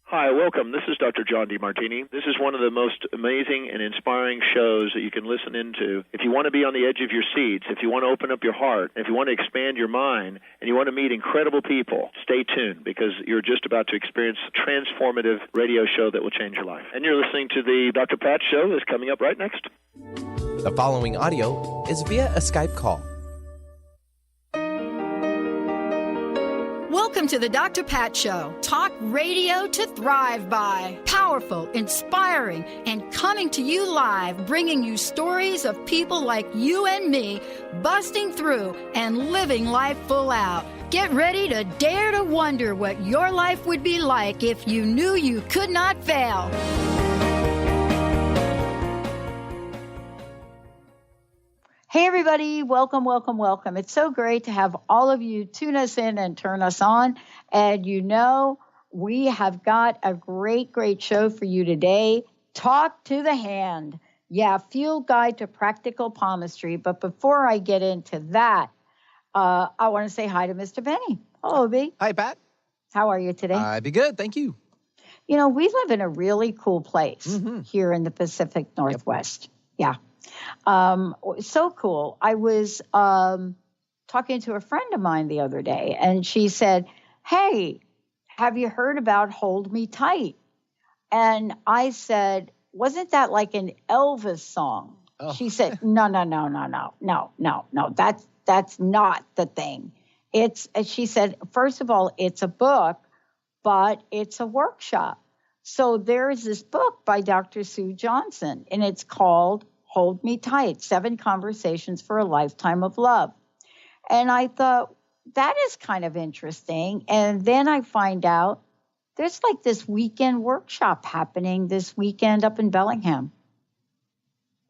Hi, welcome. This is Dr. John DeMartini. This is one of the most amazing and inspiring shows that you can listen into. If you want to be on the edge of your seats, if you want to open up your heart, if you want to expand your mind, and you want to meet incredible people, stay tuned because you're just about to experience a transformative radio show that will change your life. And you're listening to the Dr. Pat Show that's coming up right next. The following audio is via a Skype call. Welcome to the Dr. Pat Show. Talk radio to thrive by. Powerful, inspiring, and coming to you live, bringing you stories of people like you and me, busting through and living life full out. Get ready to dare to wonder what your life would be like if you knew you could not fail. Hey, everybody. Welcome, welcome, welcome. It's so great to have all of you tune us in and turn us on. And you know, we have got a great, great show for you today. Talk to the hand. Yeah, field guide to practical palmistry. But before I get into that, I want to say hi to Mr. Benny. Hello, B. Hi, Pat. How are you today? I'd be good. Thank you. You know, we live in a really cool place here in the Pacific Northwest. Yep. Yeah. So cool. I was talking to a friend of mine the other day, and she said, "Hey, have you heard about Hold Me Tight?" And I said, "Wasn't that like an Elvis song?" Oh. She said, No. That's not the thing. She said, first of all, it's a book, but it's a workshop. So there's this book by Dr. Sue Johnson, and it's called Hold Me Tight, 7 Conversations for a Lifetime of Love. And I thought, that is kind of interesting. And then I find out there's like this weekend workshop happening this weekend up in Bellingham.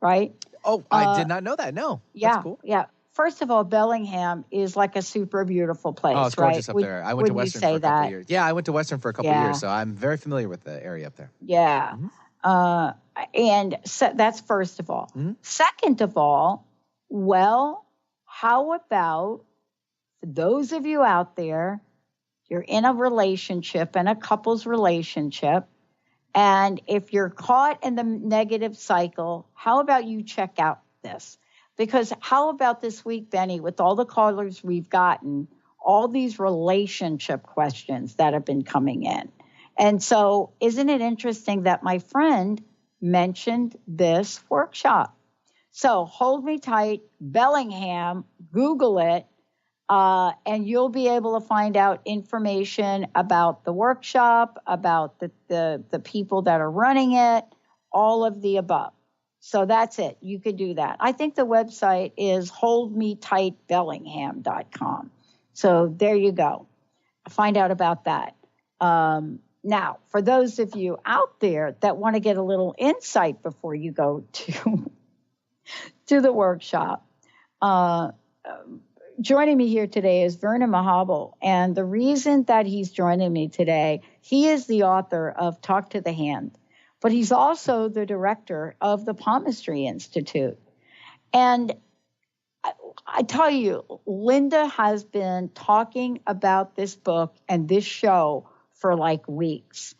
Right? Oh, I did not know that. No. Yeah. That's cool. Yeah. First of all, Bellingham is like a super beautiful place, right? Oh, it's gorgeous up there. I went to Western for a couple of years. Yeah, I went to Western for a couple of years, so I'm very familiar with the area up there. Yeah. And so that's first of all. Second of all, well, how about for those of you out there, you're in a relationship, in a couple's relationship, and if you're caught in the negative cycle, how about you check out this? Because how about this week, Benny, with all the callers we've gotten, all these relationship questions that have been coming in. And so isn't it interesting that my friend mentioned this workshop? So Hold Me Tight, Bellingham, Google it, and you'll be able to find out information about the workshop, about the people that are running it, all of the above. So that's it. You could do that. I think the website is holdmetightbellingham.com. So there you go. Find out about that. Now, for those of you out there that want to get a little insight before you go to the workshop, joining me here today is Vernon Mahabal. And the reason that he's joining me today, he is the author of Talk to the Hand, but he's also the director of the Palmistry Institute. And I tell you, Linda has been talking about this book and this show for like weeks,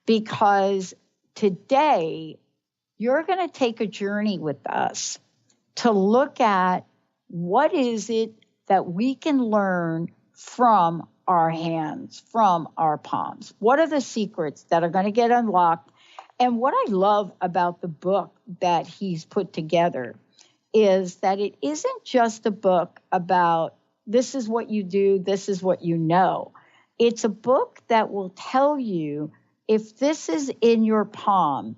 because today you're going to take a journey with us to look at what is it that we can learn from our hands, from our palms. What are the secrets that are going to get unlocked? And what I love about the book that he's put together is that it isn't just a book about this is what you do, this is what you know. It's a book that will tell you if this is in your palm,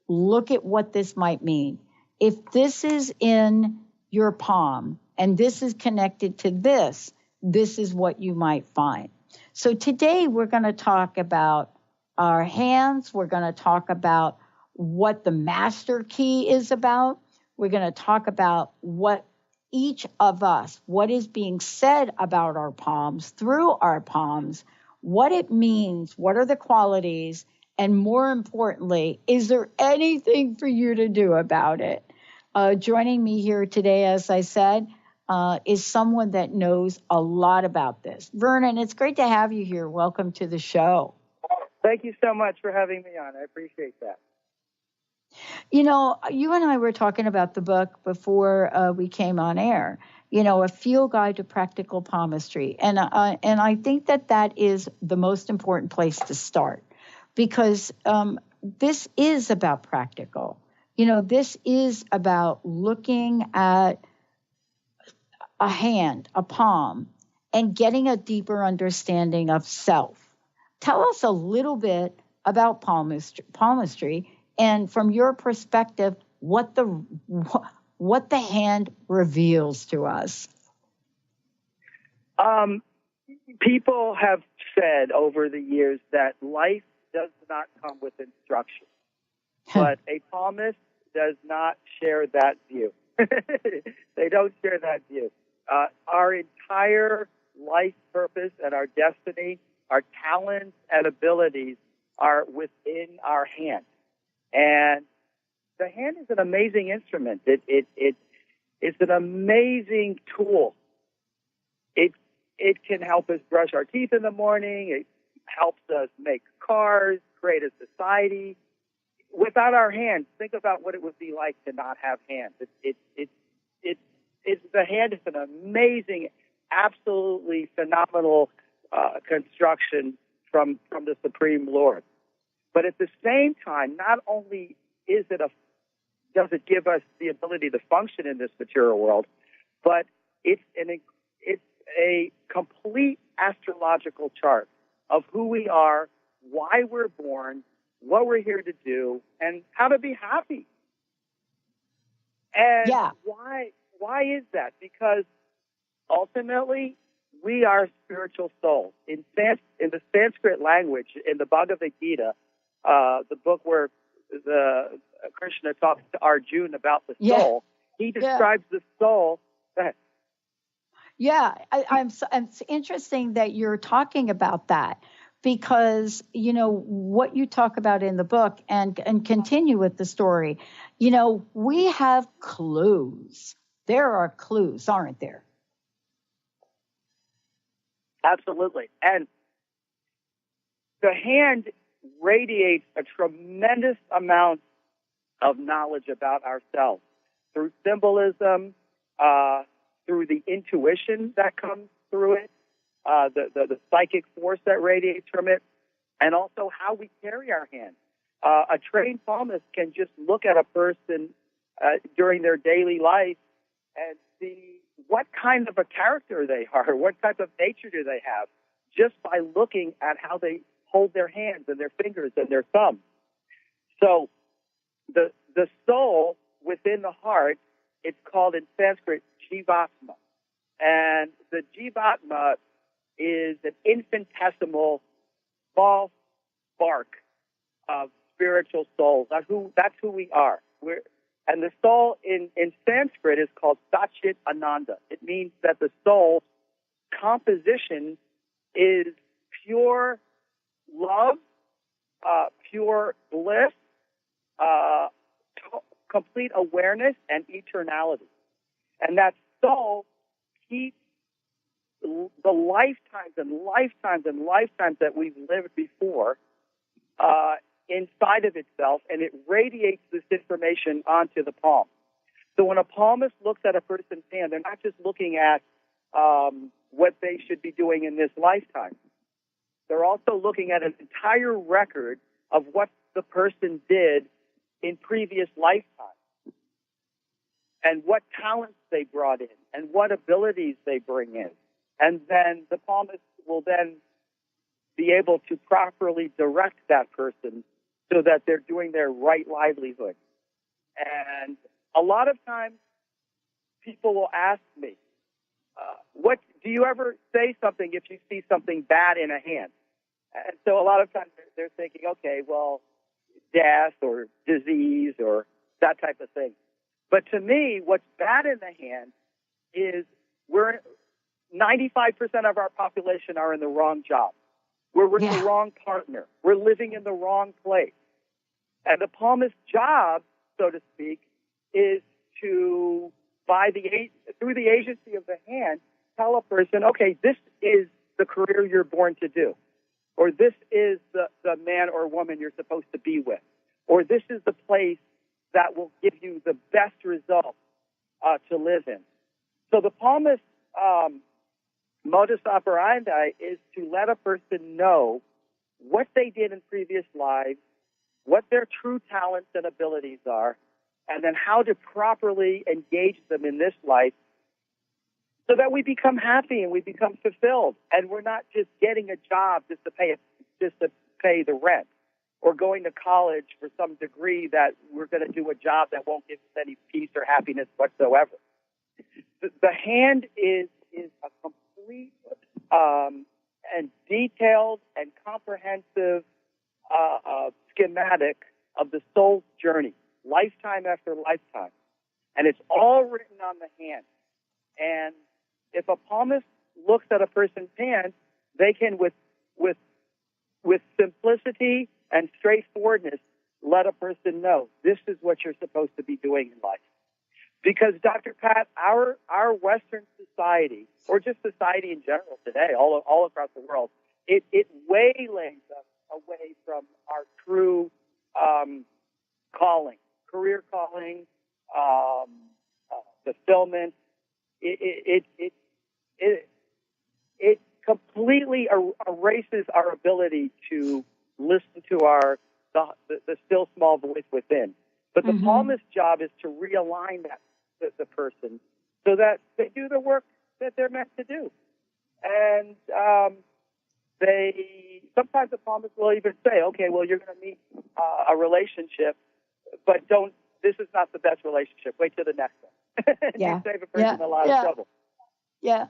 look at what this might mean. If this is in your palm and this is connected to this, this is what you might find. So today we're going to talk about our hands. We're going to talk about what the master key is about. We're going to talk about what each of us, what is being said about our palms, through our palms, what it means, what are the qualities, and more importantly, is there anything for you to do about it? Joining me here today, as I said, is someone that knows a lot about this. Vernon, it's great to have you here. Welcome to the show. Thank you so much for having me on. I appreciate that. You know, you and I were talking about the book before we came on air. You know, A Field Guide to Practical Palmistry, and I think that is the most important place to start, because this is about practical. You know, this is about looking at a hand, a palm, and getting a deeper understanding of self. Tell us a little bit about palmistry, and from your perspective, what the hand reveals to us. People have said over the years that life does not come with instruction, but a palmist does not share that view. They don't share that view. Our entire life purpose and our destiny, our talents and abilities are within our hand. And the hand is an amazing instrument. It's an amazing tool. It can help us brush our teeth in the morning. It helps us make cars, create a society. Without our hands, think about what it would be like to not have hands. The hand is an amazing, absolutely phenomenal construction from the Supreme Lord. But at the same time, not only does it give us the ability to function in this material world, but it's a complete astrological chart of who we are, why we're born, what we're here to do, and how to be happy. And why is that? Because ultimately, we are spiritual souls. In the Sanskrit language, in the Bhagavad Gita, the book where the Krishna talks to Arjuna about the soul, he describes the soul. Go ahead. Yeah, it's interesting that you're talking about that, because, you know, what you talk about in the book and continue with the story, you know, we have clues. There are clues, aren't there? Absolutely. And the hand radiates a tremendous amount of knowledge about ourselves through symbolism, through the intuition that comes through it, the psychic force that radiates from it, and also how we carry our hands. A trained palmist can just look at a person during their daily life and see what kind of a character they are, what type of nature do they have, just by looking at how they hold their hands and their fingers and their thumbs. So the soul within the heart, it's called in Sanskrit Jivatma. And the Jivatma is an infinitesimal small spark of spiritual soul. That's who we are. And the soul in Sanskrit is called Satchit Ananda. It means that the soul's composition is pure love, pure bliss, complete awareness, and eternality. And that soul keeps the lifetimes and lifetimes and lifetimes that we've lived before inside of itself, and it radiates this information onto the palm. So when a palmist looks at a person's hand, they're not just looking at what they should be doing in this lifetime. They're also looking at an entire record of what the person did in previous lifetimes, and what talents they brought in, and what abilities they bring in. And then the palmist will then be able to properly direct that person so that they're doing their right livelihood. And a lot of times people will ask me, what do you ever say something if you see something bad in a hand? And so a lot of times they're thinking, okay, well, death or disease or that type of thing. But to me, what's bad in the hand is 95% of our population are in the wrong job. We're with the wrong partner. We're living in the wrong place. And the palmist's job, so to speak, is to, through the agency of the hand, tell a person, okay, this is the career you're born to do. or this is the man or woman you're supposed to be with, or this is the place that will give you the best results to live in. So the palmist modus operandi is to let a person know what they did in previous lives, what their true talents and abilities are, and then how to properly engage them in this life so that we become happy and we become fulfilled, and we're not just getting a job just to pay the rent, or going to college for some degree that we're going to do a job that won't give us any peace or happiness whatsoever. The hand is a complete and detailed and comprehensive schematic of the soul's journey, lifetime after lifetime. And it's all written on the hand. And if a palmist looks at a person's hand, they can, with simplicity and straightforwardness, let a person know this is what you're supposed to be doing in life. Because, Dr. Pat, our Western society, or just society in general today, all across the world, it waylays us away from our true calling, career calling, fulfillment. It completely erases our ability to listen to the still small voice within. But the palmist's job is to realign the person so that they do the work that they're meant to do. And sometimes the palmist will even say, okay, well, you're going to meet a relationship, but this is not the best relationship. Wait till the next one. Yeah. You save a person a lot of trouble. Yeah.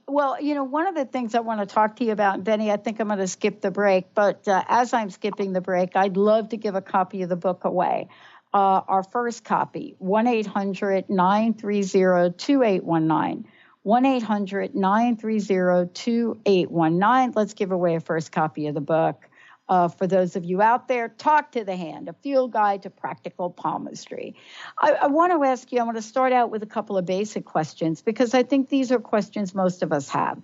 Well, one of the things I want to talk to you about, Benny, I think I'm going to skip the break, but as I'm skipping the break, I'd love to give a copy of the book away. Our first copy, 1-800-930-2819. 1-800-930-2819. Let's give away a first copy of the book. For those of you out there, Talk to the Hand, a field guide to practical palmistry. I want to ask you, I want to start out with a couple of basic questions because I think these are questions most of us have.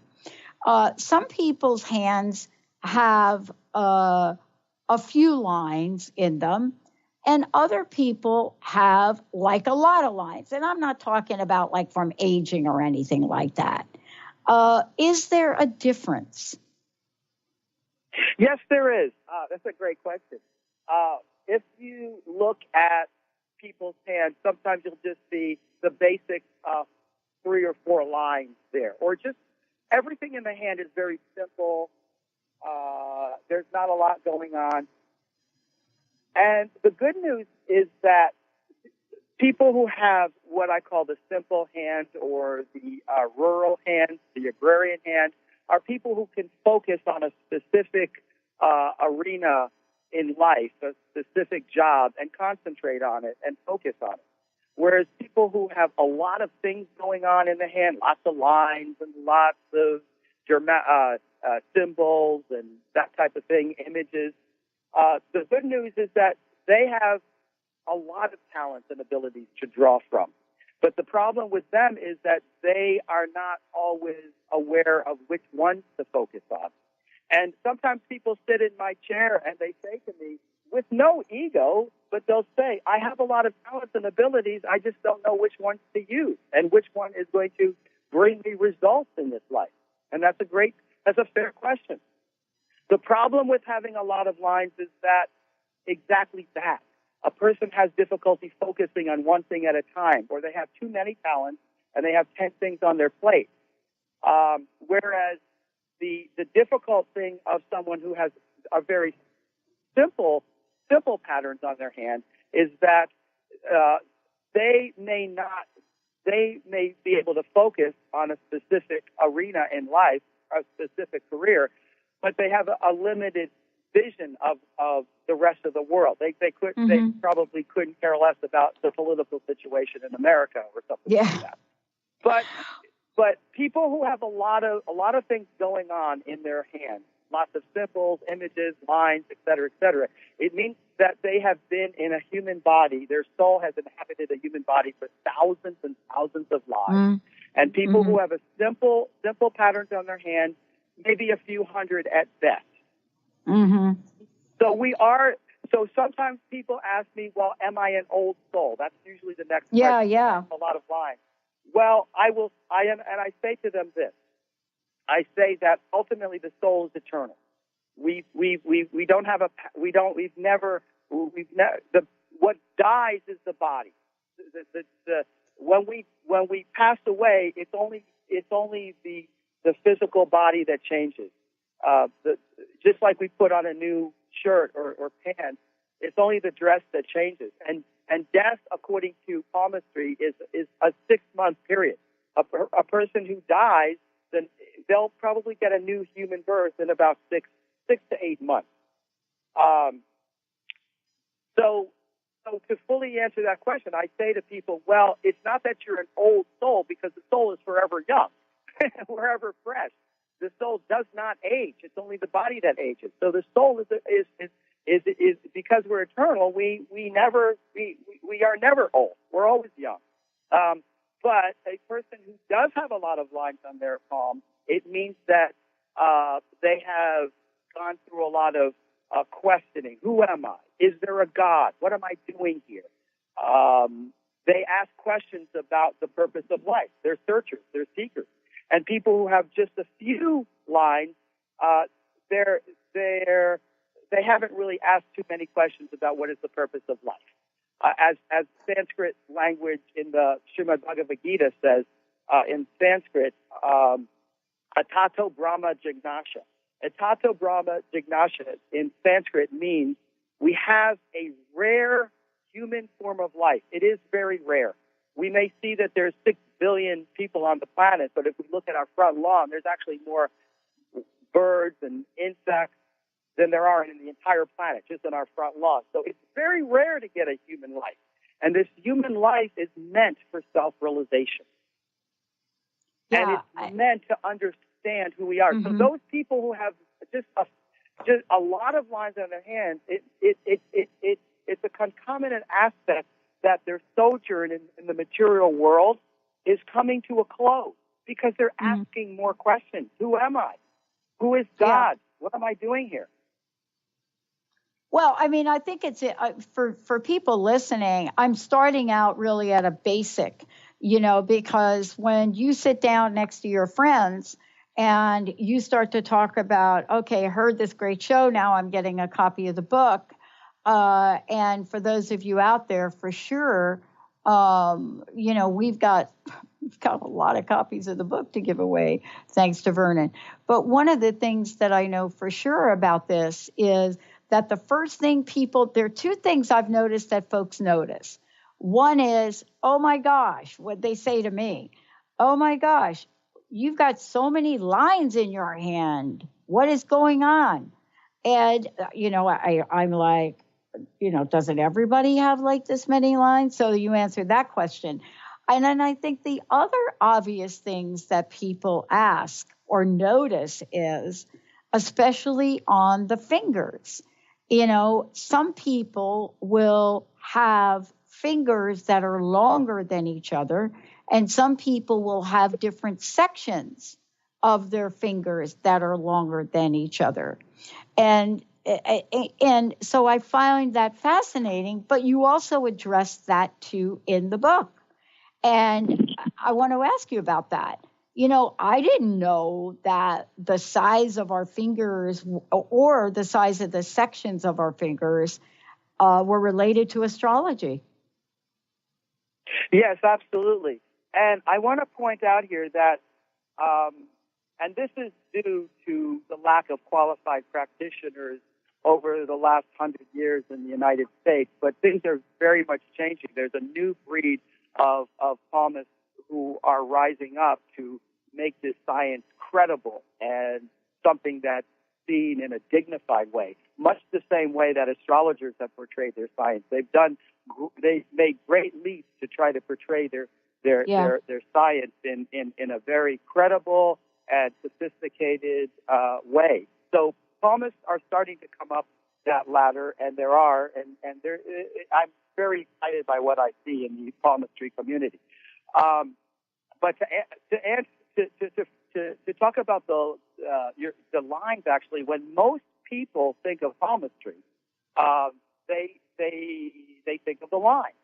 Some people's hands have a few lines in them, and other people have like a lot of lines. And I'm not talking about like from aging or anything like that. Is there a difference? Yes, there is. That's a great question. If you look at people's hands, sometimes you'll just see the basic 3 or 4 lines there, or just everything in the hand is very simple. There's not a lot going on. And the good news is that people who have what I call the simple hand or the rural hand, the agrarian hand, are people who can focus on a specific arena in life, a specific job, and concentrate on it and focus on it. Whereas people who have a lot of things going on in the hand, lots of lines and lots of symbols and that type of thing, images, the good news is that they have a lot of talents and abilities to draw from. But the problem with them is that they are not always aware of which ones to focus on. And sometimes people sit in my chair and they say to me, with no ego, but they'll say, I have a lot of talents and abilities, I just don't know which ones to use and which one is going to bring me results in this life. And that's a fair question. The problem with having a lot of lines is that exactly that. A person has difficulty focusing on one thing at a time, or they have too many talents and they have 10 things on their plate. Whereas the difficult thing of someone who has a very simple patterns on their hand is that they may be able to focus on a specific arena in life, a specific career, but they have a limited vision of the rest of the world. They probably couldn't care less about the political situation in America or something like that. But people who have a lot of things going on in their hands, lots of symbols, images, lines, et cetera, it means that they have been in a human body. Their soul has inhabited a human body for thousands and thousands of lives. And people who have a simple patterns on their hands, maybe a few hundred at best. Mm-hmm. So sometimes people ask me, well, am I an old soul? That's usually the next question. Yeah. A lot of lines. Well, I am, and I say to them this. I say that ultimately the soul is eternal. What dies is the body. When we pass away, it's only the physical body that changes. Just like we put on a new shirt or pants, it's only the dress that changes. And death, according to palmistry, is a 6-month period. A person who dies, then they'll probably get a new human birth in about 6 to 8 months. So to fully answer that question, I say to people, well, it's not that you're an old soul, because the soul is forever young, forever fresh. The soul does not age; it's only the body that ages. So the soul is because we're eternal. We are never old. We're always young. But a person who does have a lot of lines on their palm, it means that they have gone through a lot of questioning. Who am I? Is there a God? What am I doing here? They ask questions about the purpose of life. They're searchers. They're seekers. And people who have just a few lines, they haven't really asked too many questions about what is the purpose of life. As Sanskrit language in the Srimad Bhagavad Gita says, in Sanskrit, atato brahma jignasha. Atato brahma jignasha in Sanskrit means we have a rare human form of life. It is very rare. We may see that there's 6 billion people on the planet, but if we look at our front lawn, there's actually more birds and insects than there are in the entire planet, just on our front lawn. So it's very rare to get a human life. And this human life is meant for self-realization. Yeah, and it's meant to understand who we are. Mm-hmm. So those people who have just a lot of lines on their hands, it's a concomitant aspect that their sojourn in the material world is coming to a close, because they're asking more questions. Who am I? Who is God? Yeah. What am I doing here? Well, I mean, I think it's for people listening, I'm starting out really at a basic, because when you sit down next to your friends and you start to talk about, okay, I heard this great show, now I'm getting a copy of the book. And for those of you out there, for sure, we've got a lot of copies of the book to give away, thanks to Vernon. But one of the things that I know for sure about this is that the first thing there are 2 things I've noticed that folks notice. One is, oh my gosh, what they say to me, oh my gosh, you've got so many lines in your hand. What is going on? And, I'm like, doesn't everybody have like this many lines? So you answered that question. And then I think the other obvious things that people ask or notice is, especially on the fingers, some people will have fingers that are longer than each other, and some people will have different sections of their fingers that are longer than each other. And so I find that fascinating, but you also address that too in the book. And I want to ask you about that. I didn't know that the size of our fingers or the size of the sections of our fingers were related to astrology. Yes, absolutely. And I want to point out here that, and this is due to the lack of qualified practitioners over the last 100 years in the United States, but things are very much changing. There's a new breed of palmists who are rising up to make this science credible and something that's seen in a dignified way, much the same way that astrologers have portrayed their science. They've made great leaps to try to portray their science in a very credible and sophisticated way. So palmists are starting to come up that ladder, and I'm very excited by what I see in the palmistry community. But to talk about the lines, actually, when most people think of palmistry, they think of the lines.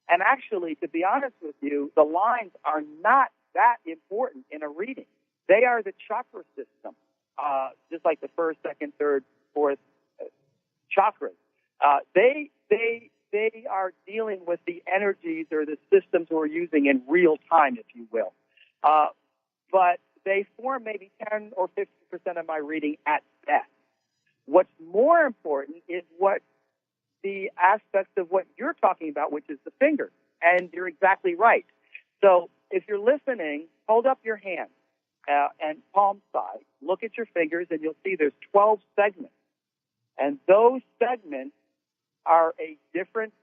And actually, to be honest with you, the lines are not that important in a reading. They are the chakra system, just like the first, second, third, fourth chakras. They are dealing with the energies or the systems we're using in real time, if you will. But they form maybe 10 or 50% of my reading at best. What's more important is what the aspects of what you're talking about, which is the finger. And you're exactly right. So if you're listening, hold up your hand and palm side. Look at your fingers, and you'll see there's 12 segments. And those segments are a different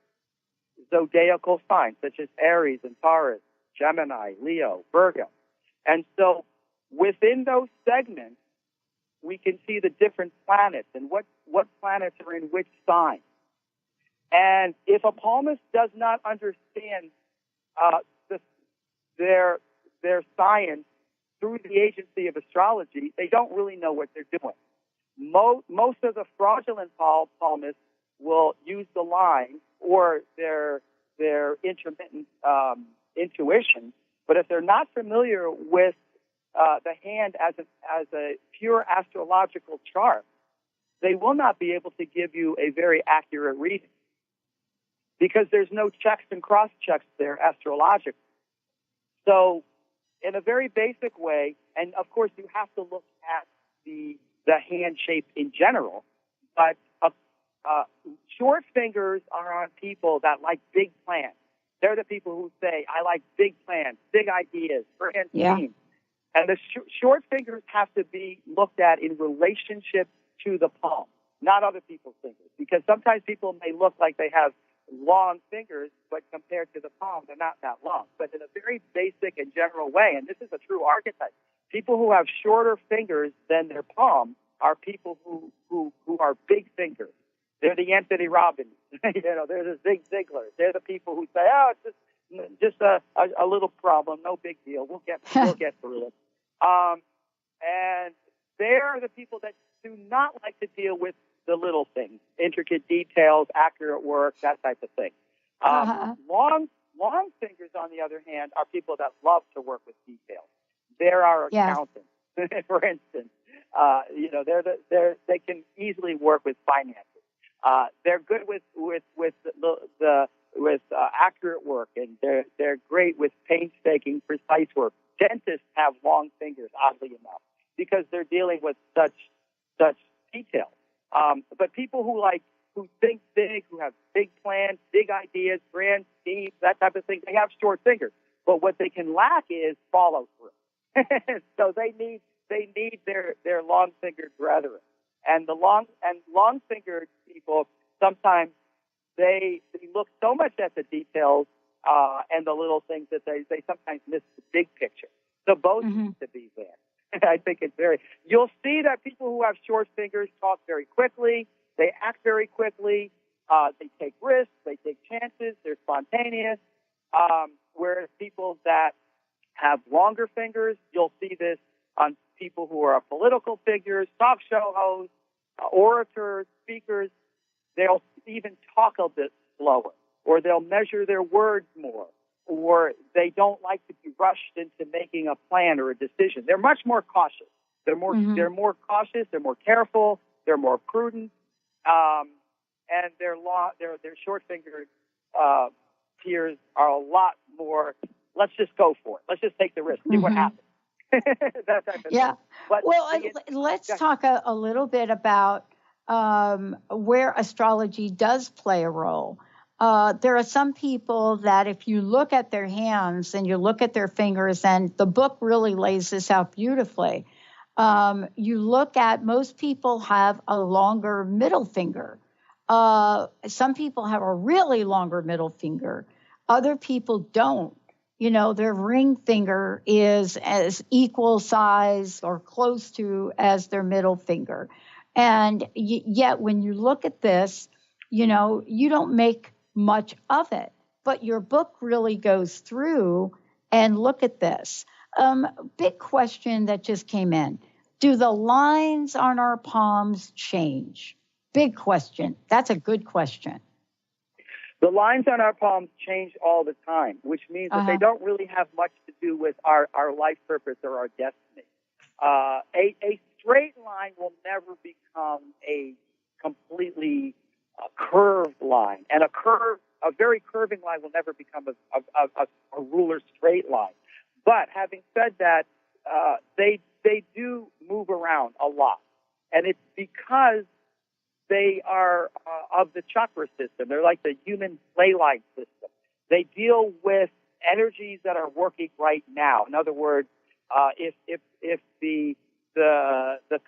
zodiacal sign, such as Aries and Taurus, Gemini, Leo, Virgo. And so within those segments, we can see the different planets and what planets are in which sign. And if a palmist does not understand their science through the agency of astrology, they don't really know what they're doing. Most of the fraudulent palmists will use the line or their intermittent intuition, but if they're not familiar with the hand as a pure astrological chart, they will not be able to give you a very accurate reading because there's no checks and cross-checks there astrologically. So in a very basic way, and of course you have to look at the hand shape in general, but short fingers are on people that like big plans. They're the people who say, I like big plans, big ideas, grand schemes. And the short fingers have to be looked at in relationship to the palm, not other people's fingers. Because sometimes people may look like they have long fingers, but compared to the palm, they're not that long. But in a very basic and general way, and this is a true archetype, people who have shorter fingers than their palm are people who are big fingers. They're the Anthony Robbins. They're the Zig Ziglars. They're the people who say, oh, it's just a little problem, no big deal. We'll get through it. And they're the people that do not like to deal with the little things, intricate details, accurate work, that type of thing. Long fingers, on the other hand, are people that love to work with details. They're our accountants, for instance. They can easily work with finances. They're good with accurate work, and they're great with painstaking, precise work. Dentists have long fingers, oddly enough, because they're dealing with such detail. But people who think big, who have big plans, big ideas, grand schemes, that type of thing, they have short fingers. But what they can lack is follow through. So they need their long fingered brethren. And the long fingered people, sometimes they look so much at the details and the little things that they sometimes miss the big picture. So both need to be there. I think it's you'll see that people who have short fingers talk very quickly, they act very quickly, they take risks, they take chances, they're spontaneous, whereas people that have longer fingers, you'll see this on people who are political figures, talk show hosts, orators, speakers. They'll even talk a bit slower, or they'll measure their words more, or they don't like to be rushed into making a plan or a decision. They're much more cautious. They're more cautious. They're more careful. They're more prudent, and their short-fingered peers are a lot more. Let's just go for it. Let's just take the risk. See what happens. That type of thing. But let's talk a little bit about where astrology does play a role. There are some people that if you look at their hands and you look at their fingers, and the book really lays this out beautifully, you look at, most people have a longer middle finger. Some people have a really longer middle finger. Other people don't. Their ring finger is as equal size or close to as their middle finger. And yet when you look at this, you don't make much of it. But your book really goes through and look at this. Big question that just came in. Do the lines on our palms change? Big question. That's a good question. The lines on our palms change all the time, which means that they don't really have much to do with our life purpose or our destiny. A straight line will never become a completely curved line, and a very curving line will never become a ruler straight line. But having said that, they do move around a lot, and it's because they are of the chakra system. They're like the human ley line system. They deal with energies that are working right now. In other words, if the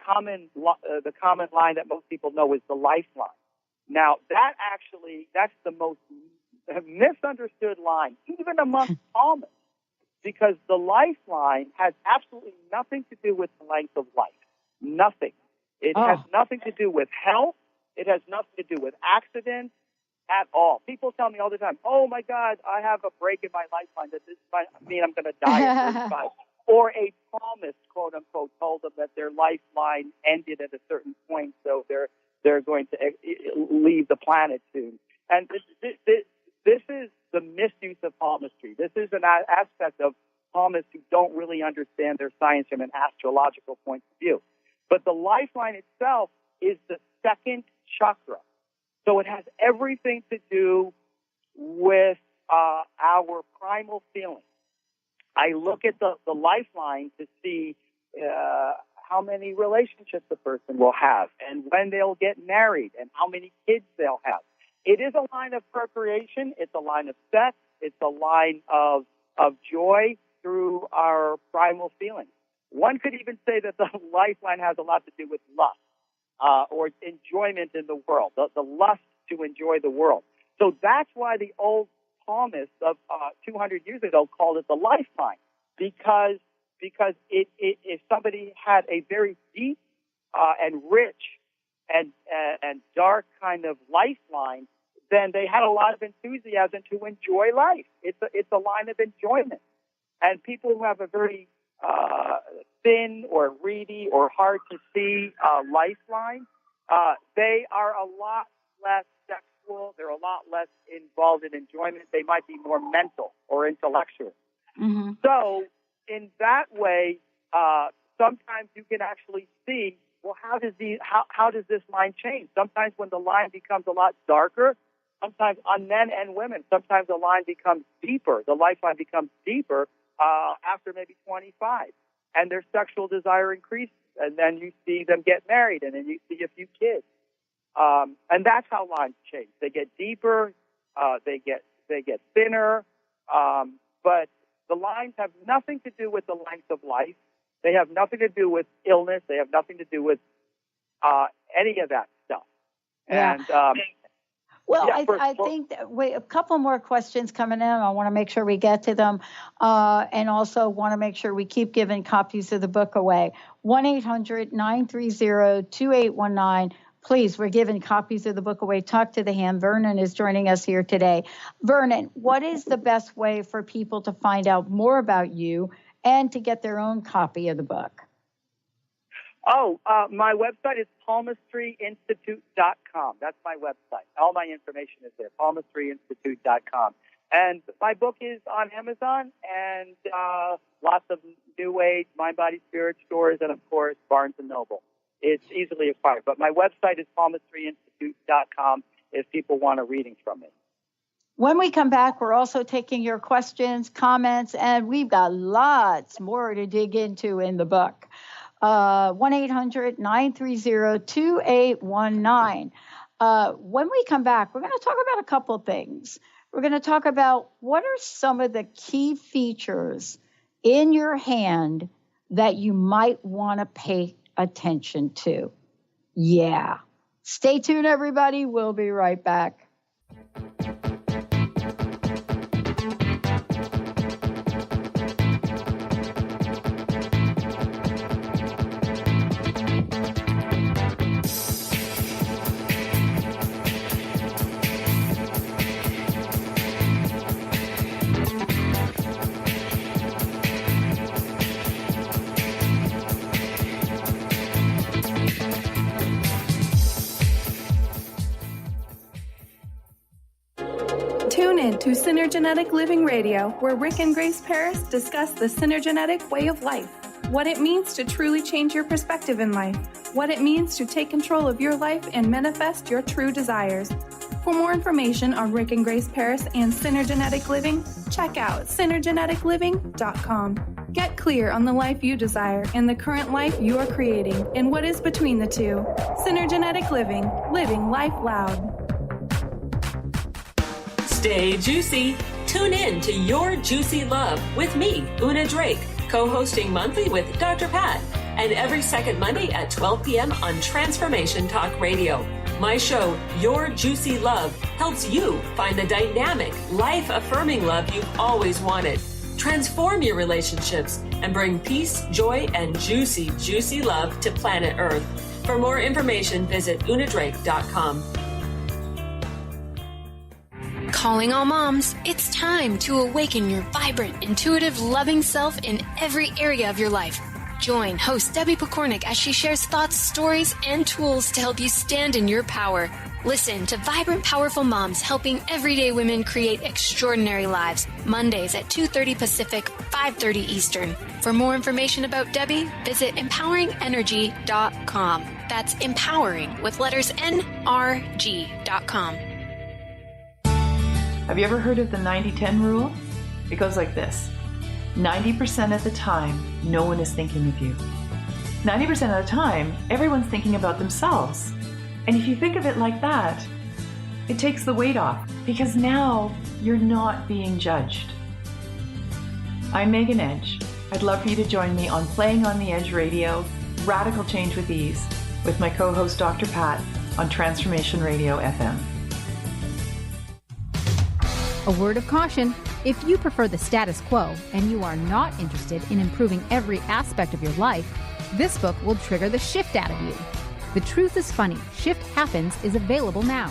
common line that most people know is the lifeline. Now that's the most misunderstood line, even among palmists, because the lifeline has absolutely nothing to do with the length of life. Nothing. It has nothing to do with health. It has nothing to do with accidents at all. People tell me all the time, "Oh my God, I have a break in my lifeline. That this might mean I'm going to die at 35." Or a palmist, quote unquote, told them that their lifeline ended at a certain point, so they're going to leave the planet soon. And this is the misuse of palmistry. This is an aspect of palmists who don't really understand their science from an astrological point of view. But the lifeline itself is the second chakra. So it has everything to do with our primal feelings. I look at the lifeline to see how many relationships a person will have and when they'll get married and how many kids they'll have. It is a line of procreation. It's a line of sex. It's a line of joy through our primal feelings. One could even say that the lifeline has a lot to do with lust or enjoyment in the world, the lust to enjoy the world. So that's why the old palmists of 200 years ago called it the lifeline, because if somebody had a very deep and rich and dark kind of lifeline, then they had a lot of enthusiasm to enjoy life. It's a line of enjoyment. And people who have a very thin or reedy or hard to see lifeline, they are a lot less sexual. They're a lot less involved in enjoyment. They might be more mental or intellectual. Mm-hmm. So in that way, sometimes you can actually see, well, how does this line change? Sometimes when the line becomes a lot darker, sometimes on men and women, sometimes the line becomes deeper. The lifeline becomes deeper after maybe 25, and their sexual desire increases, and then you see them get married, and then you see a few kids, and that's how lines change. They get deeper, they get thinner, but the lines have nothing to do with the length of life. They have nothing to do with illness. They have nothing to do with any of that stuff. Yeah. And well, yeah, I think a couple more questions coming in. I want to make sure we get to them, and also want to make sure we keep giving copies of the book away. 1-800-930-2819. Please, we're giving copies of the book away. Talk to the Hand. Vernon is joining us here today. Vernon, what is the best way for people to find out more about you and to get their own copy of the book? My website is palmistryinstitute.com. That's my website. All my information is there, palmistryinstitute.com. And my book is on Amazon and lots of New Age, Mind, Body, Spirit stores, and, of course, Barnes & Noble. It's easily acquired. But my website is palmistryinstitute.com if people want a reading from me. When we come back, we're also taking your questions, comments, and we've got lots more to dig into in the book. 1-800-930-2819. When we come back, we're going to talk about a couple things. We're going to talk about what are some of the key features in your hand that you might want to pay attention to. Yeah. Stay tuned, everybody. We'll be right back. Tune in to Synergenetic Living Radio, where Rick and Grace Paris discuss the synergenetic way of life, what it means to truly change your perspective in life, what it means to take control of your life and manifest your true desires. For more information on Rick and Grace Paris and Synergenetic Living, check out synergeneticliving.com. Get clear on the life you desire and the current life you are creating and what is between the two. Synergenetic Living, living life loud. Stay juicy. Tune in to Your Juicy Love with me, Una Drake, co-hosting monthly with Dr. Pat, and every second Monday at 12 p.m. on Transformation Talk Radio. My show, Your Juicy Love, helps you find the dynamic, life-affirming love you've always wanted. Transform your relationships and bring peace, joy, and juicy, juicy love to planet Earth. For more information, visit unadrake.com. Calling all moms, it's time to awaken your vibrant, intuitive, loving self in every area of your life. Join host Debbie Pokornik as she shares thoughts, stories, and tools to help you stand in your power. Listen to Vibrant, Powerful Moms, helping everyday women create extraordinary lives. Mondays at 2:30 Pacific, 5:30 Eastern. For more information about Debbie, visit empoweringenergy.com. That's empowering with letters NRG.com. Have you ever heard of the 90-10 rule? It goes like this. 90% of the time, no one is thinking of you. 90% of the time, everyone's thinking about themselves. And if you think of it like that, it takes the weight off, because now you're not being judged. I'm Megan Edge. I'd love for you to join me on Playing on the Edge Radio, Radical Change with Ease, with my co-host Dr. Pat on Transformation Radio FM. A word of caution. If you prefer the status quo and you are not interested in improving every aspect of your life, this book will trigger the shift out of you. The Truth is Funny, Shift Happens is available now.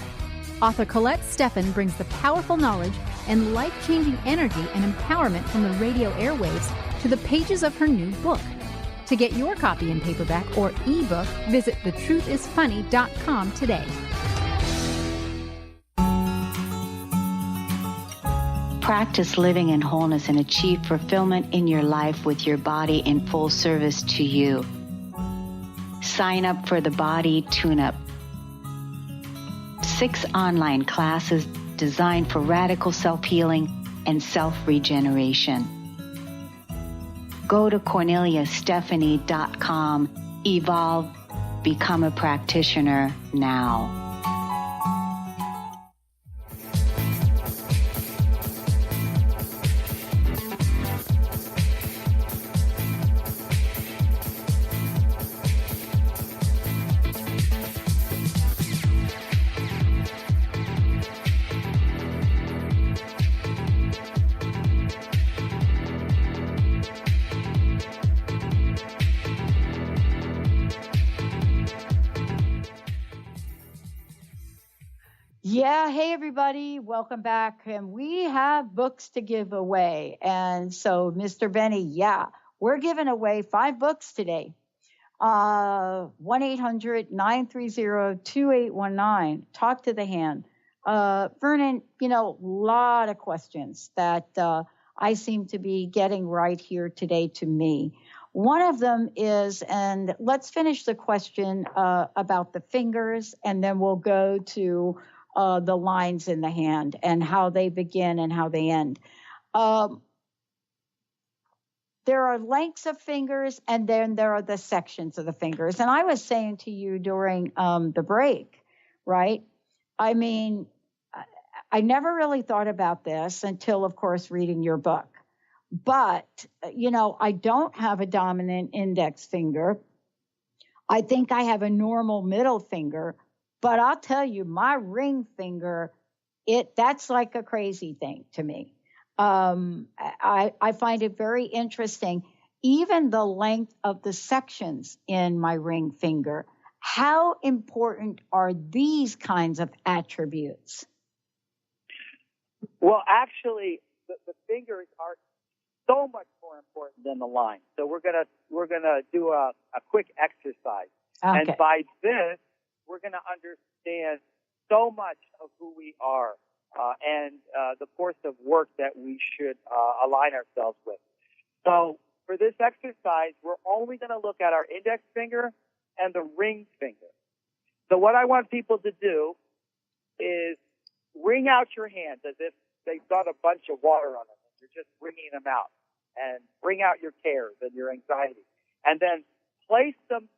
Author Colette Steffen brings the powerful knowledge and life-changing energy and empowerment from the radio airwaves to the pages of her new book. To get your copy in paperback or ebook, visit thetruthisfunny.com today. Practice living in wholeness and achieve fulfillment in your life with your body in full service to you. Sign up for the Body Tune-Up. 6 online classes designed for radical self-healing and self-regeneration. Go to CorneliaStephanie.com. Evolve. Become a practitioner now. Yeah, hey everybody, welcome back. And we have books to give away. And so, Mr. Benny, we're giving away 5 books today. 1-800-930-2819. Talk to the hand. Vernon, a lot of questions that I seem to be getting right here today to me. One of them is, and let's finish the question about the fingers, and then we'll go to the lines in the hand and how they begin and how they end. There are lengths of fingers, and then there are the sections of the fingers. And I was saying to you during the break, right? I mean, I never really thought about this until, of course, reading your book. But, I don't have a dominant index finger. I think I have a normal middle finger. But I'll tell you, my ring finger, that's like a crazy thing to me. I find it very interesting, even the length of the sections in my ring finger. How important are these kinds of attributes? Well, actually, the fingers are so much more important than the line. So we're gonna do a quick exercise, okay. And by this, we're going to understand so much of who we are and the course of work that we should align ourselves with. So for this exercise, we're only going to look at our index finger and the ring finger. So what I want people to do is wring out your hands as if they've got a bunch of water on them. You're just wringing them out, and wring out your cares and your anxiety. And then place them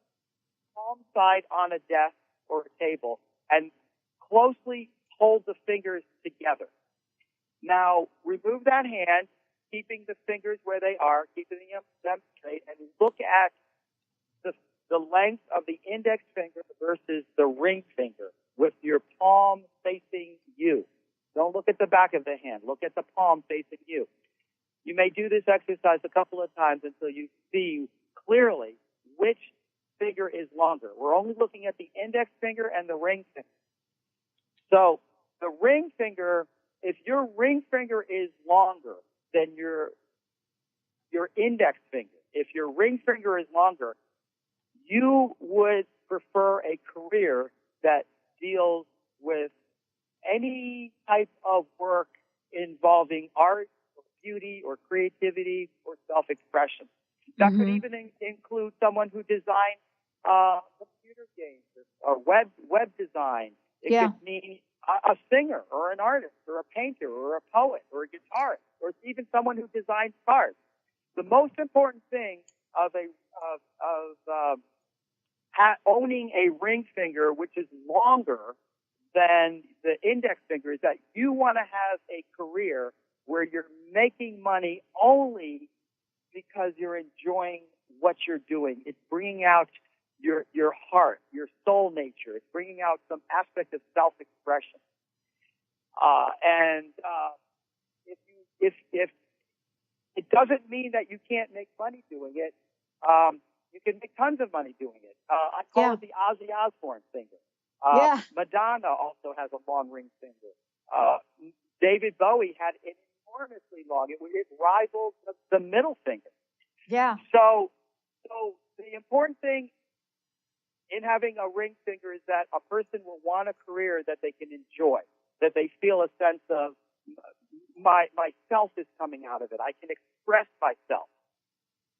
palm side on a desk or a table and closely hold the fingers together. Now, remove that hand, keeping the fingers where they are, keeping them straight, and look at the length of the index finger versus the ring finger with your palm facing you. Don't look at the back of the hand. Look at the palm facing you. You may do this exercise a couple of times until you see clearly which finger is longer. We're only looking at the index finger and the ring finger. So the ring finger, if your ring finger is longer than your index finger, if your ring finger is longer, you would prefer a career that deals with any type of work involving art or beauty or creativity or self-expression. That could even include someone who designs computer games or web design. It could mean a singer or an artist or a painter or a poet or a guitarist or even someone who designs cars. The most important thing of owning a ring finger, which is longer than the index finger, is that you want to have a career where you're making money only because you're enjoying what you're doing. It's bringing out your heart, your soul nature. It's bringing out some aspect of self-expression. If it doesn't mean that you can't make money doing it, you can make tons of money doing it. I call it the Ozzy Osbourne finger. Madonna also has a long ring finger. David Bowie had an enormously long. It rivals the middle finger. Yeah. So the important thing in having a ring finger is that a person will want a career that they can enjoy, that they feel a sense of my self is coming out of it. I can express myself.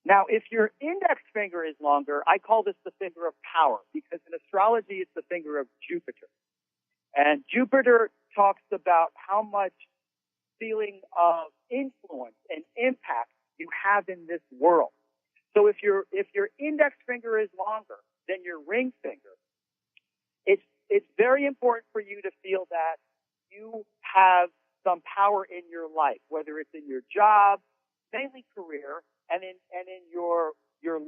Now, if your index finger is longer, I call this the finger of power, because in astrology, it's the finger of Jupiter. And Jupiter talks about how much feeling of influence and impact you have in this world. So if your index finger is longer than your ring finger, it's very important for you to feel that you have some power in your life, whether it's in your job, mainly career, and in your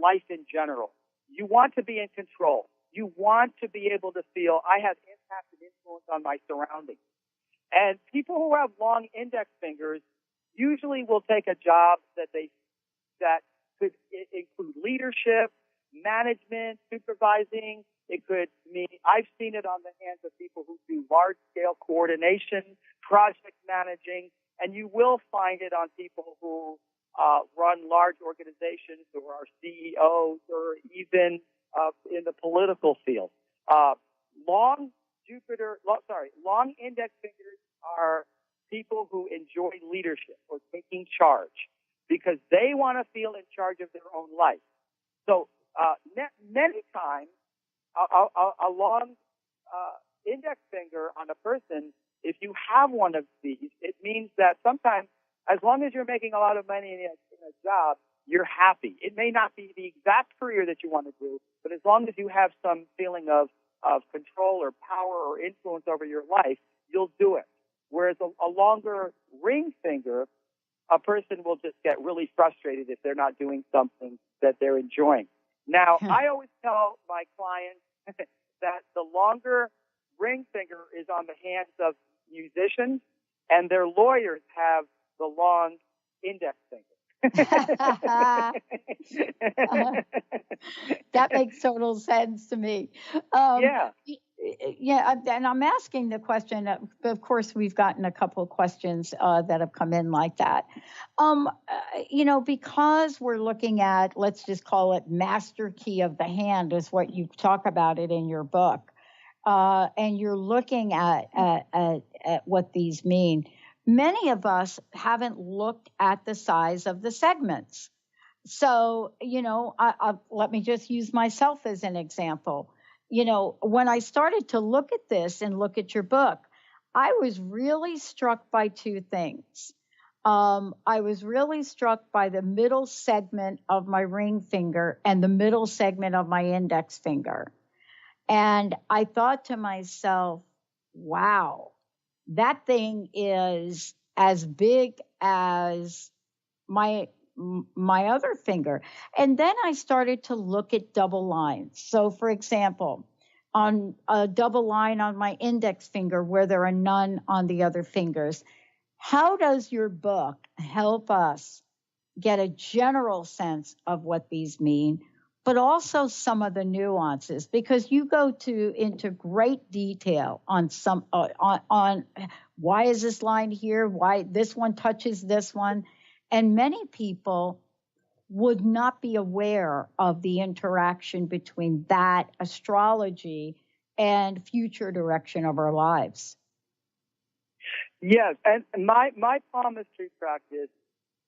life in general. You want to be in control. You want to be able to feel I have impact and influence on my surroundings. And people who have long index fingers usually will take a job that could include leadership, management, supervising. It could mean, I've seen it on the hands of people who do large-scale coordination, project managing, and you will find it on people who run large organizations or are CEOs or even in the political field. Long index fingers are people who enjoy leadership or taking charge because they want to feel in charge of their own life. So many times, a long index finger on a person, if you have one of these, it means that sometimes, as long as you're making a lot of money in a job, you're happy. It may not be the exact career that you want to do, but as long as you have some feeling of control or power or influence over your life, you'll do it. Whereas a longer ring finger, a person will just get really frustrated if they're not doing something that they're enjoying. Now, I always tell my clients that the longer ring finger is on the hands of musicians, and their lawyers have the long index finger. That makes total sense to me. Yeah, and I'm asking the question. Of course, we've gotten a couple of questions that have come in like that. Because we're looking at, let's just call it master key of the hand, is what you talk about it in your book. And you're looking at what these mean, many of us haven't looked at the size of the segments. So, let me just use myself as an example. When I started to look at this and look at your book, I was really struck by two things. I was really struck by the middle segment of my ring finger and the middle segment of my index finger. And I thought to myself, wow, that thing is as big as my other finger. And then I started to look at double lines. So, for example, on a double line on my index finger where there are none on the other fingers, how does your book help us get a general sense of what these mean, but also some of the nuances? Because you go into great detail on some on why is this line here, why this one touches this one, and many people would not be aware of the interaction between that astrology and future direction of our lives. Yes, and my palmistry practice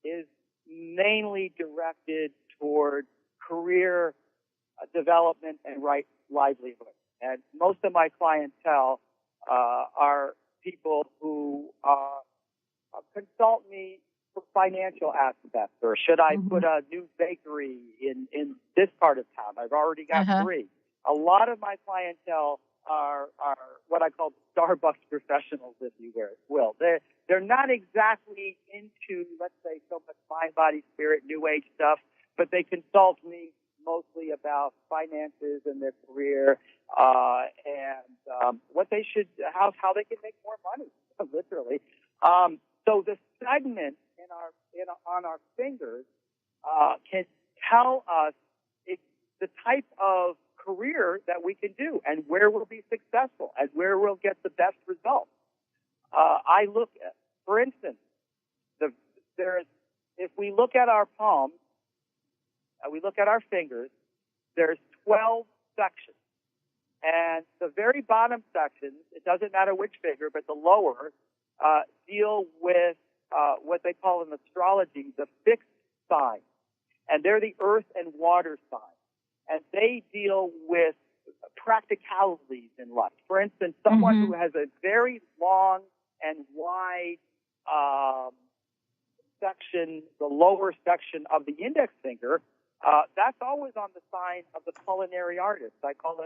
is mainly directed toward career development and right livelihood. And most of my clientele are people who consult me for financial aspects, or should I put a new bakery in this part of town? I've already got 3. A lot of my clientele are what I call Starbucks professionals, if you will. They're not exactly into, let's say, so much mind, body, spirit, new age stuff, but they consult me mostly about finances and their career, and what they should, how they can make more money, literally. So the segment on our fingers can tell us the type of career that we can do and where we'll be successful and where we'll get the best results. I look at, for instance, if we look at our palms, we look at our fingers, there's 12 sections. And the very bottom sections, it doesn't matter which finger, but the lower, deal with what they call in astrology the fixed signs. And they're the earth and water signs. And they deal with practicalities in life. For instance, someone who has a very long and wide section, the lower section of the index finger, that's always on the sign of the culinary artist. I call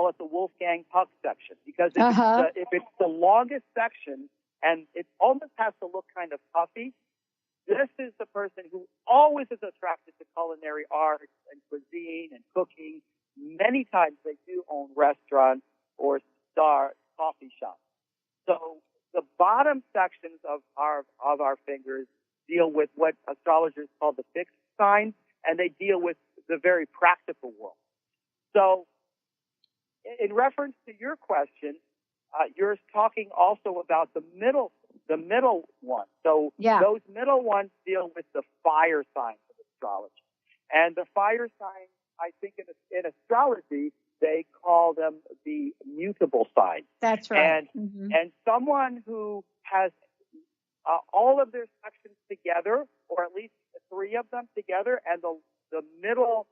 it the Wolfgang Puck section, because if it's the longest section and it almost has to look kind of puffy, this is the person who always is attracted to culinary arts and cuisine and cooking. Many times they do own restaurants or star coffee shops. So the bottom sections of our fingers deal with what astrologers call the fixed signs, and they deal with the very practical world. So in reference to your question, you're talking also about the middle one. So those middle ones deal with the fire signs of astrology. And the fire signs, I think in astrology, they call them the mutable signs. That's right. And someone who has all of their sections together, or at least 3 of them together, and the middle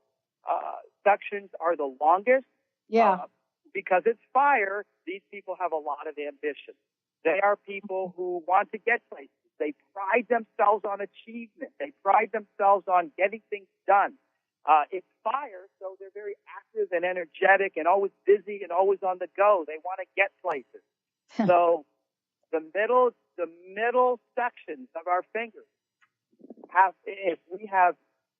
sections are the longest. Because it's fire, these people have a lot of ambition. They are people who want to get places. They pride themselves on achievement. They pride themselves on getting things done. It's fire, so they're very active and energetic and always busy and always on the go. They want to get places. So the middle sections of our fingers if we have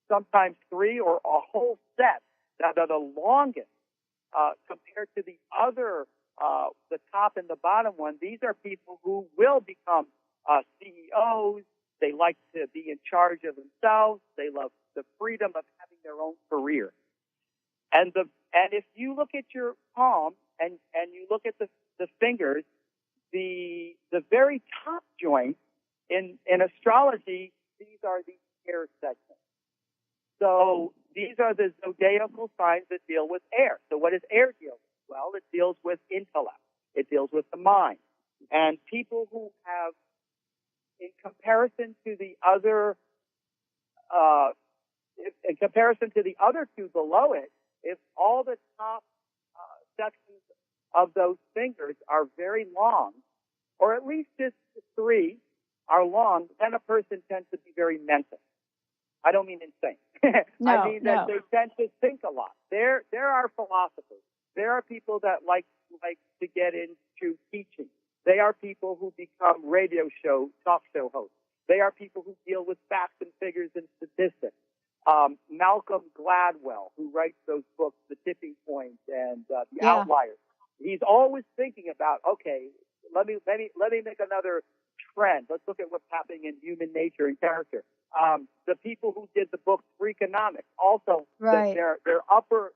sometimes 3 or a whole set that are the longest, compared to the other, the top and the bottom one, these are people who will become CEOs. They like to be in charge of themselves. They love the freedom of having their own career. And if you look at your palm and you look at the fingers, the very top joint in astrology, these are the air segments. So these are the zodiacal signs that deal with air. So what does air deal with? Well, it deals with intellect. It deals with the mind. And people who have, in comparison to the other two below it, if all the top sections of those fingers are very long, or at least just 3 are long, then a person tends to be very mental. I don't mean insane. I mean that they tend to think a lot. There are philosophers. There are people that like to get into teaching. They are people who become talk show hosts. They are people who deal with facts and figures and statistics. Malcolm Gladwell, who writes those books, The Tipping Point and The Outliers, he's always thinking about, okay, let me make another trend. Let's look at what's happening in human nature and character. The people who did the book Freakonomics, also their upper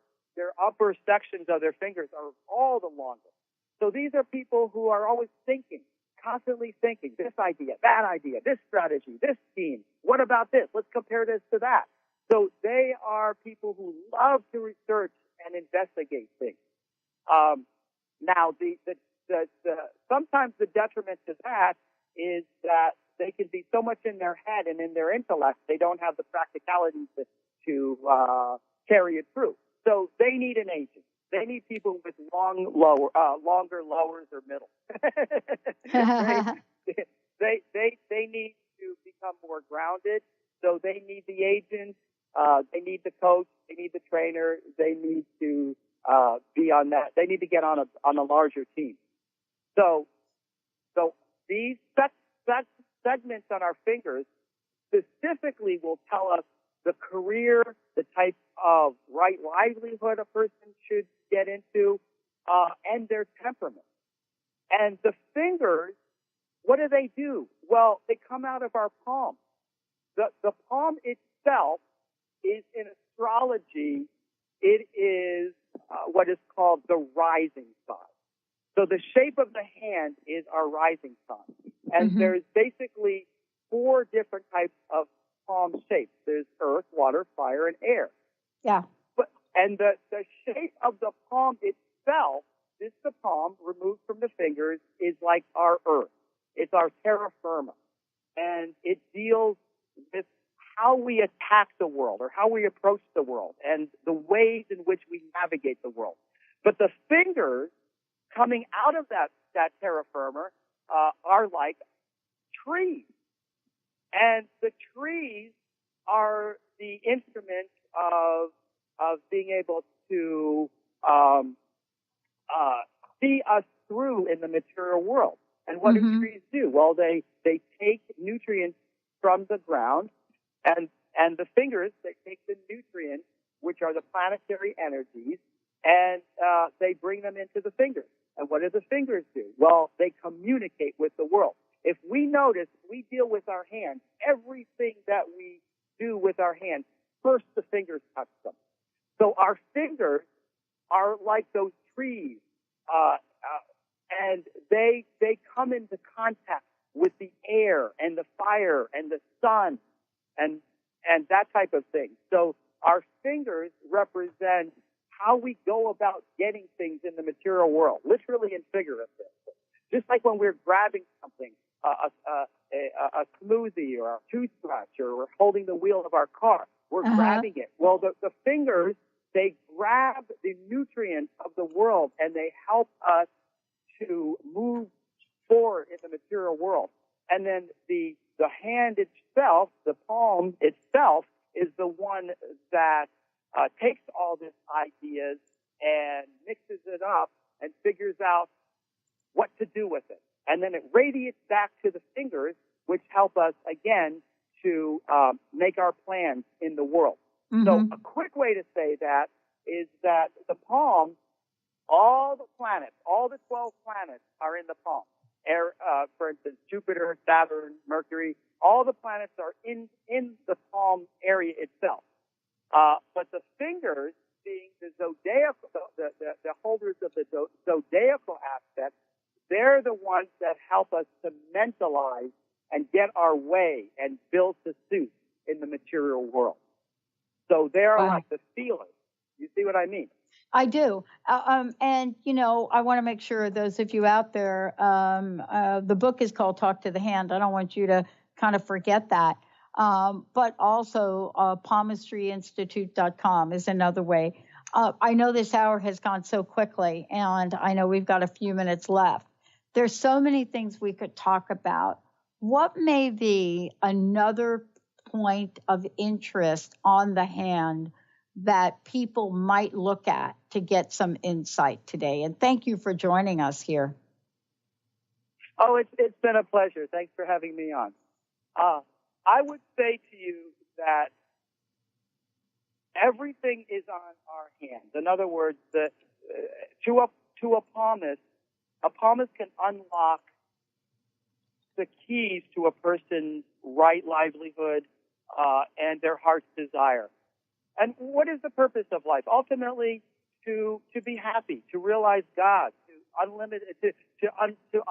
sections of their fingers are all the longest. So these are people who are always thinking, constantly thinking, this idea, that idea, this strategy, this scheme. What about this? Let's compare this to that. So they are people who love to research and investigate things. Now, sometimes the detriment to that is that they can be so much in their head and in their intellect, they don't have the practicality to carry it through. So they need an agent. They need people with longer lowers or middle. They need to become more grounded. So they need the agent. They need the coach. They need the trainer. They need to be on that. They need to get on a larger team. So these segments on our fingers specifically will tell us the career, the type of right livelihood a person should get into, and their temperament. And the fingers, what do? Well, they come out of our palm. The palm itself is, in astrology, it is what is called the rising sign. So the shape of the hand is our rising sign. And there's basically 4 different types of palm shapes. There's earth, water, fire, and air. Yeah. And the shape of the palm itself, the palm removed from the fingers, is like our earth. It's our terra firma. And it deals with how we attack the world or how we approach the world and the ways in which we navigate the world. But the fingers coming out of that terra firma are like trees. And the trees are the instrument of being able to see us through in the material world. And what do trees do? Well, they take nutrients from the ground, and the fingers, they take the nutrients, which are the planetary energies, and they bring them into the fingers. And what do the fingers do? Well, they communicate with the world. If we notice, we deal with our hands. Everything that we do with our hands, first the fingers touch them. So our fingers are like those trees, and they come into contact with the air and the fire and the sun and that type of thing. So our fingers represent how we go about getting things in the material world, literally and figuratively. Just like when we're grabbing something, a smoothie or a toothbrush, or we're holding the wheel of our car, we're grabbing it. Well, the fingers, they grab the nutrients of the world and they help us to move forward in the material world. And then the hand itself, the palm itself, is the one that takes all these ideas and mixes it up and figures out what to do with it. And then it radiates back to the fingers, which help us, again, to make our plans in the world. So a quick way to say that is that the palm, all the planets, all the 12 planets are in the palm. For instance, Jupiter, Saturn, Mercury, all the planets are in the palm area itself. But the fingers, being the zodiacal, the holders of the zodiacal aspect, they're the ones that help us to mentalize and get our way and build to suit in the material world. So they're like the feelers. You see what I mean? I do. And, I want to make sure those of you out there, the book is called Talk to the Hand. I don't want you to kind of forget that. But also palmistryinstitute.com is another way. I know this hour has gone so quickly, and I know we've got a few minutes left. There's so many things we could talk about. What may be another point of interest on the hand that people might look at to get some insight today? And thank you for joining us here. Oh, it's been a pleasure. Thanks for having me on. I would say to you that everything is on our hands. In other words, to a palmist can unlock the keys to a person's right livelihood and their heart's desire. And what is the purpose of life? Ultimately, to be happy, to realize God, to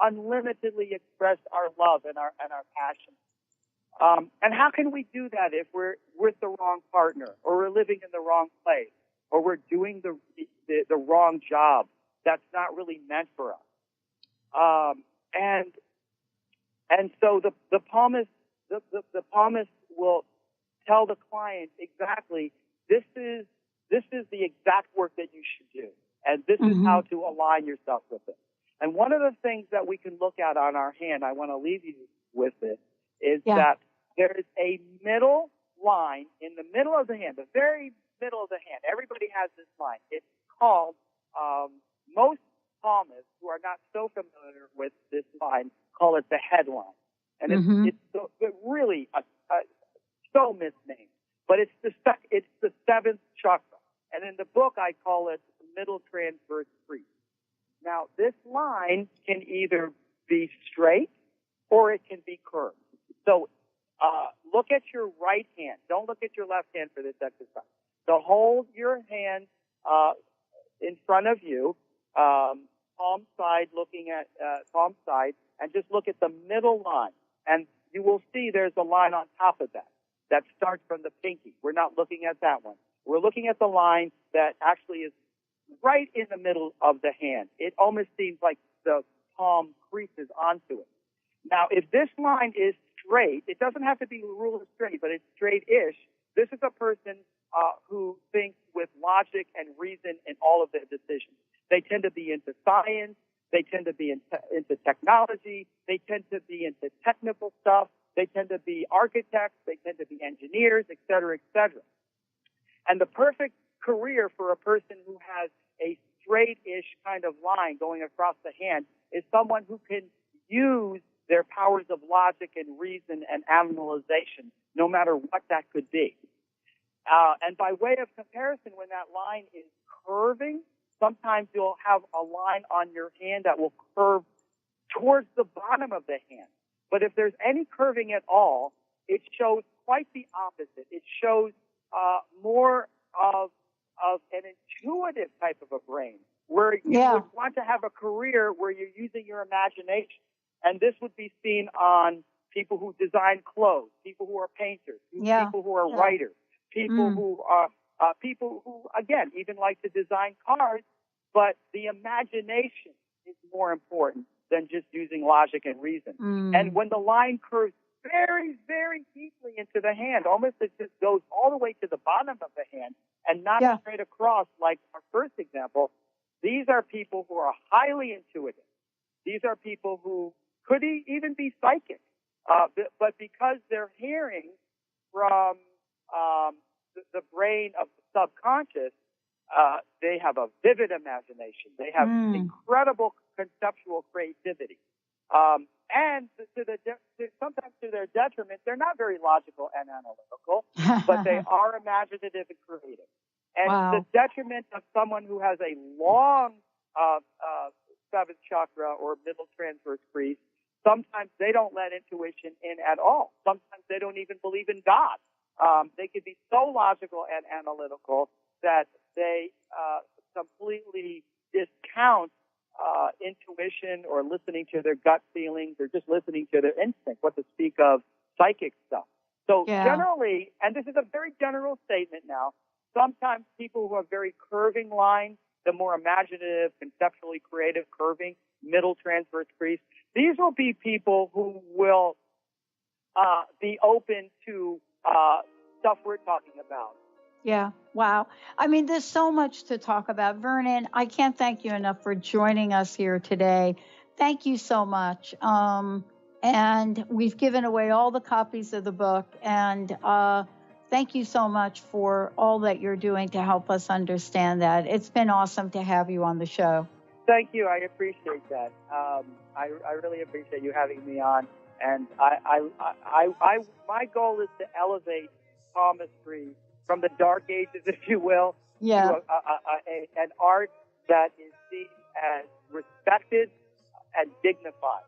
unlimitedly express our love and our passion. And how can we do that if we're with the wrong partner, or we're living in the wrong place, or we're doing the wrong job that's not really meant for us? And so the palmist will tell the client exactly, this is the exact work that you should do, and this is how to align yourself with it. And one of the things that we can look at on our hand, I want to leave you with it, is that there is a middle line in the middle of the hand, the very middle of the hand. Everybody has this line. It's called, most palmists who are not so familiar with this line call it the headline. And it's really so misnamed. But it's the seventh chakra. And in the book, I call it the middle transverse crease. Now, this line can either be straight or it can be curved. So look at your right hand. Don't look at your left hand for this exercise. So hold your hand in front of you, palm side, looking at palm side, and just look at the middle line. And you will see there's a line on top of that starts from the pinky. We're not looking at that one. We're looking at the line that actually is right in the middle of the hand. It almost seems like the palm creases onto it. Now, if this line is straight, it doesn't have to be rule of straight, but it's straight-ish. This is a person who thinks with logic and reason in all of their decisions. They tend to be into science. They tend to be into technology. They tend to be into technical stuff. They tend to be architects. They tend to be engineers, et cetera, et cetera. And the perfect career for a person who has a straight-ish kind of line going across the hand is someone who can use their powers of logic and reason and analyzation, no matter what that could be. And by way of comparison, when that line is curving, sometimes you'll have a line on your hand that will curve towards the bottom of the hand. But if there's any curving at all, it shows quite the opposite. It shows more of an intuitive type of a brain, where you would want to have a career where you're using your imagination. And this would be seen on people who design clothes, people who are painters, people who are writers, people who are people who, again, even like to design cars, but the imagination is more important than just using logic and reason. And when the line curves very, very deeply into the hand, almost it just goes all the way to the bottom of the hand and not straight across like our first example, these are people who are highly intuitive. These are people who could even be psychic, but because they're hearing from the brain of the subconscious, they have a vivid imagination. They have incredible conceptual creativity. And sometimes to their detriment, they're not very logical and analytical, but they are imaginative and creative. And the detriment of someone who has a long seventh chakra or middle transverse crease, sometimes they don't let intuition in at all. Sometimes they don't even believe in God. They could be so logical and analytical that they completely discount intuition or listening to their gut feelings or just listening to their instinct, what to speak of psychic stuff. So generally, and this is a very general statement now, sometimes people who have very curving lines, the more imaginative, conceptually creative curving, middle transverse crease, these will be people who will be open to stuff we're talking about. Yeah. Wow. I mean, there's so much to talk about. Vernon, I can't thank you enough for joining us here today. Thank you so much. And we've given away all the copies of the book. And thank you so much for all that you're doing to help us understand that. It's been awesome to have you on the show. Thank you. I appreciate that. I really appreciate you having me on. And my goal is to elevate palmistry from the dark ages, if you will, to an art that is seen as respected and dignified.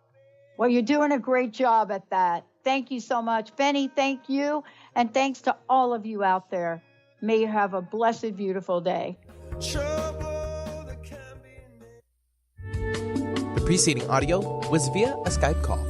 Well, you're doing a great job at that. Thank you so much. Benny, thank you. And thanks to all of you out there. May you have a blessed, beautiful day. The preceding audio was via a Skype call.